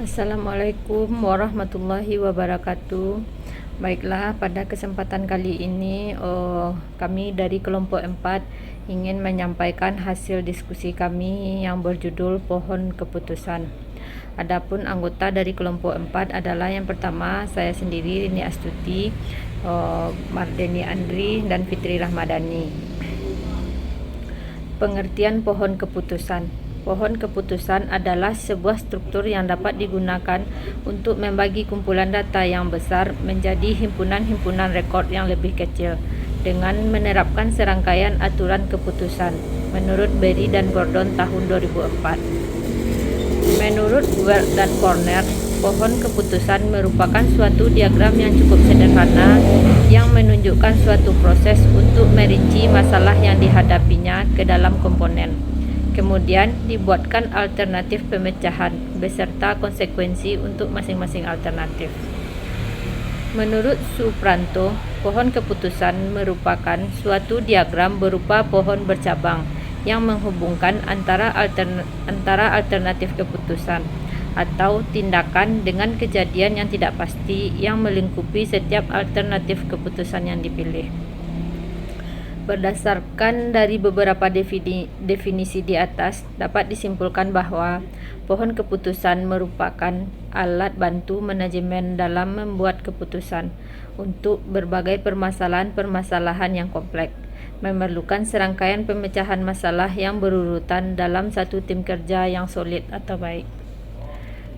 Assalamualaikum warahmatullahi wabarakatuh. Baiklah, pada kesempatan kali ini kami dari kelompok 4 ingin menyampaikan hasil diskusi kami yang berjudul Pohon Keputusan. Adapun anggota dari kelompok 4 adalah yang pertama saya sendiri, Rini Astuti, Mardeni Andri, dan Fitri Rahmadani. Pengertian pohon keputusan. Pohon keputusan adalah sebuah struktur yang dapat digunakan untuk membagi kumpulan data yang besar menjadi himpunan-himpunan rekod yang lebih kecil dengan menerapkan serangkaian aturan keputusan menurut Berry dan Gordon tahun 2004. Menurut Weld dan Corner, pohon keputusan merupakan suatu diagram yang cukup sederhana yang menunjukkan suatu proses untuk merinci masalah yang dihadapinya ke dalam komponen. Kemudian dibuatkan alternatif pemecahan beserta konsekuensi untuk masing-masing alternatif. Menurut Supranto, pohon keputusan merupakan suatu diagram berupa pohon bercabang yang menghubungkan antara alternatif keputusan atau tindakan dengan kejadian yang tidak pasti yang melingkupi setiap alternatif keputusan yang dipilih. Berdasarkan dari beberapa definisi di atas, dapat disimpulkan bahwa pohon keputusan merupakan alat bantu manajemen dalam membuat keputusan untuk berbagai permasalahan-permasalahan yang kompleks, memerlukan serangkaian pemecahan masalah yang berurutan dalam satu tim kerja yang solid atau baik.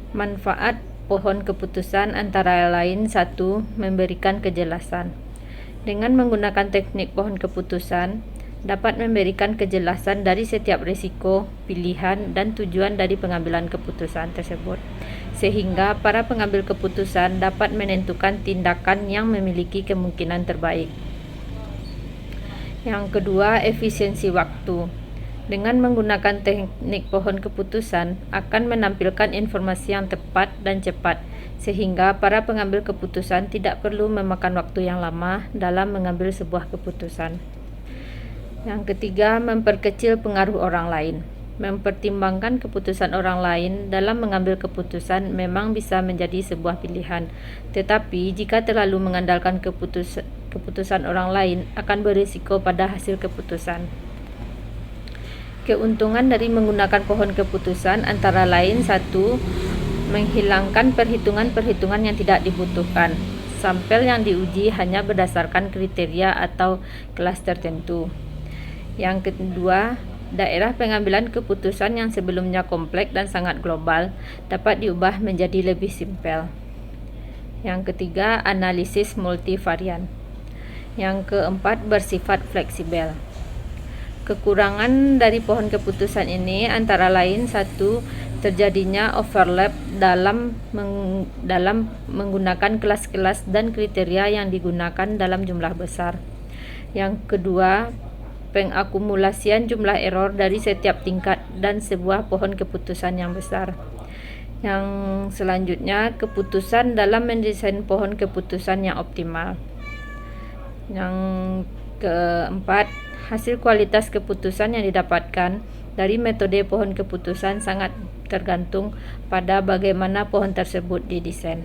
Manfaat pohon keputusan antara lain: 1. Memberikan kejelasan. Dengan menggunakan teknik pohon keputusan, dapat memberikan kejelasan dari setiap risiko, pilihan, dan tujuan dari pengambilan keputusan tersebut, sehingga para pengambil keputusan dapat menentukan tindakan yang memiliki kemungkinan terbaik. Yang kedua, efisiensi waktu. Dengan menggunakan teknik pohon keputusan akan menampilkan informasi yang tepat dan cepat, sehingga para pengambil keputusan tidak perlu memakan waktu yang lama dalam mengambil sebuah keputusan. Yang ketiga, memperkecil pengaruh orang lain. Mempertimbangkan keputusan orang lain dalam mengambil keputusan memang bisa menjadi sebuah pilihan, tetapi jika terlalu mengandalkan keputusan orang lain akan berisiko pada hasil keputusan. Keuntungan dari menggunakan pohon keputusan antara lain: 1. Menghilangkan perhitungan-perhitungan yang tidak dibutuhkan. Sampel yang diuji hanya berdasarkan kriteria atau kelas tertentu. Yang kedua, daerah pengambilan keputusan yang sebelumnya kompleks dan sangat global dapat diubah menjadi lebih simpel. Yang ketiga, analisis multivarian. Yang keempat, bersifat fleksibel. Kekurangan dari pohon keputusan ini antara lain: 1. Terjadinya overlap dalam menggunakan kelas-kelas dan kriteria yang digunakan dalam jumlah besar. Yang kedua, pengakumulasian jumlah error dari setiap tingkat dan sebuah pohon keputusan yang besar. Yang selanjutnya, keputusan dalam mendesain pohon keputusan yang optimal. Yang keempat, hasil kualitas keputusan yang didapatkan dari metode pohon keputusan sangat tergantung pada bagaimana pohon tersebut didesain.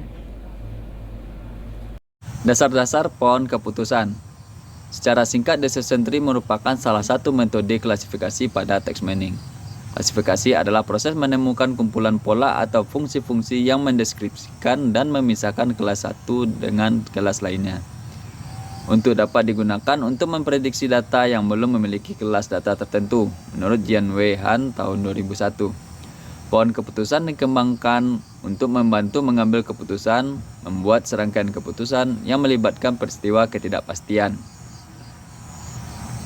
Dasar-dasar pohon keputusan. Secara singkat, decision tree merupakan salah satu metode klasifikasi pada text mining. Klasifikasi adalah proses menemukan kumpulan pola atau fungsi-fungsi yang mendeskripsikan dan memisahkan kelas satu dengan kelas lainnya, untuk dapat digunakan untuk memprediksi data yang belum memiliki kelas data tertentu, menurut Jian Wei Han tahun 2001. Pohon keputusan dikembangkan untuk membantu mengambil keputusan, membuat serangkaian keputusan yang melibatkan peristiwa ketidakpastian.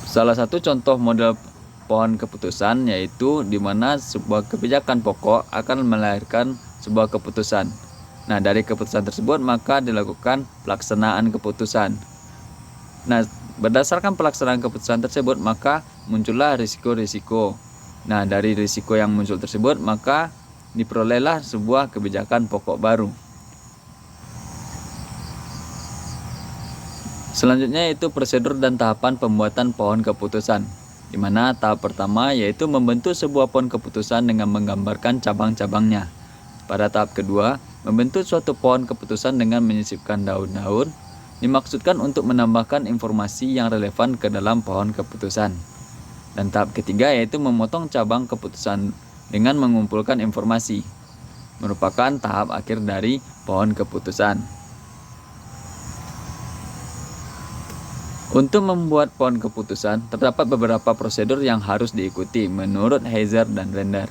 Salah satu contoh model pohon keputusan yaitu di mana sebuah kebijakan pokok akan melahirkan sebuah keputusan. Nah, dari keputusan tersebut maka dilakukan pelaksanaan keputusan. Nah, berdasarkan pelaksanaan keputusan tersebut maka muncullah risiko-risiko. Nah, dari risiko yang muncul tersebut maka diperolehlah sebuah kebijakan pokok baru. Selanjutnya yaitu prosedur dan tahapan pembuatan pohon keputusan, di mana tahap pertama yaitu membentuk sebuah pohon keputusan dengan menggambarkan cabang-cabangnya. Pada tahap kedua, membentuk suatu pohon keputusan dengan menyisipkan daun-daun dimaksudkan untuk menambahkan informasi yang relevan ke dalam pohon keputusan. Dan tahap ketiga yaitu memotong cabang keputusan dengan mengumpulkan informasi, merupakan tahap akhir dari pohon keputusan. Untuk membuat pohon keputusan, terdapat beberapa prosedur yang harus diikuti menurut Heiser dan Render.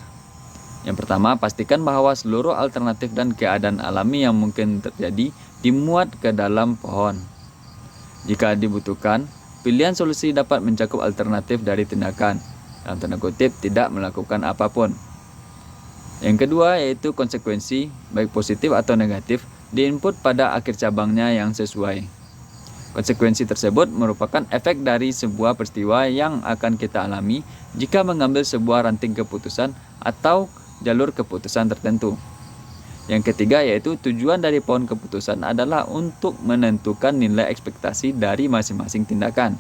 Yang pertama, pastikan bahwa seluruh alternatif dan keadaan alami yang mungkin terjadi dimuat ke dalam pohon. Jika dibutuhkan, pilihan solusi dapat mencakup alternatif dari tindakan, dalam tanda kutip, tidak melakukan apapun. Yang kedua yaitu konsekuensi, baik positif atau negatif, diinput pada akhir cabangnya yang sesuai. Konsekuensi tersebut merupakan efek dari sebuah peristiwa yang akan kita alami jika mengambil sebuah ranting keputusan atau jalur keputusan tertentu. Yang ketiga yaitu tujuan dari pohon keputusan adalah untuk menentukan nilai ekspektasi dari masing-masing tindakan.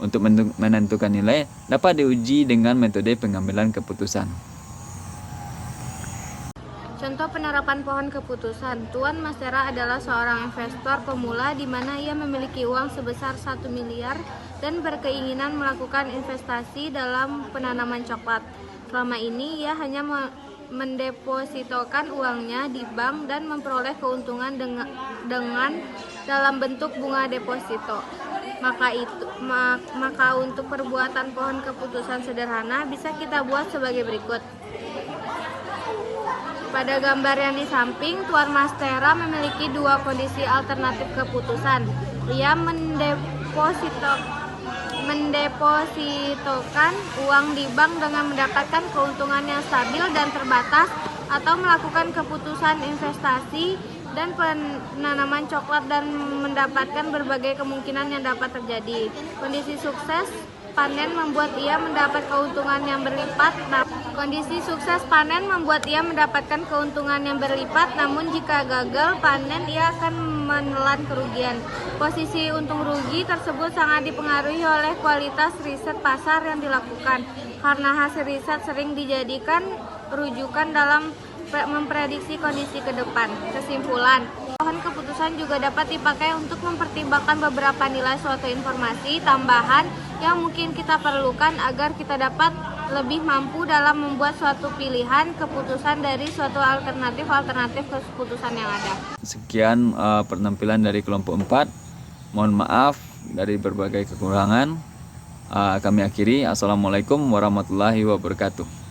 Untuk menentukan nilai dapat diuji dengan metode pengambilan keputusan. Contoh penerapan pohon keputusan. Tuan Masera adalah seorang investor pemula di mana ia memiliki uang sebesar 1 miliar dan berkeinginan melakukan investasi dalam penanaman coklat. Selama ini ia hanya mendepositokan uangnya di bank dan memperoleh keuntungan dengan dalam bentuk bunga deposito. Maka untuk perbuatan pohon keputusan sederhana bisa kita buat sebagai berikut. Pada gambar yang di samping, Tuan Masera memiliki dua kondisi alternatif keputusan. Ia mendepositokan uang di bank dengan mendapatkan keuntungan yang stabil dan terbatas, atau melakukan keputusan investasi dan penanaman coklat dan mendapatkan berbagai kemungkinan yang dapat terjadi. Kondisi sukses panen membuat ia mendapat keuntungan yang berlipat. Namun jika gagal panen ia akan menelan kerugian. Posisi untung rugi tersebut sangat dipengaruhi oleh kualitas riset pasar yang dilakukan, karena hasil riset sering dijadikan rujukan dalam memprediksi kondisi ke depan. Kesimpulan, pohon keputusan juga dapat dipakai untuk mempertimbangkan beberapa nilai suatu informasi tambahan yang mungkin kita perlukan agar kita dapat lebih mampu dalam membuat suatu pilihan keputusan dari suatu alternatif keputusan yang ada. Sekian penampilan dari kelompok 4. Mohon maaf dari berbagai kekurangan. Kami akhiri. Assalamualaikum warahmatullahi wabarakatuh.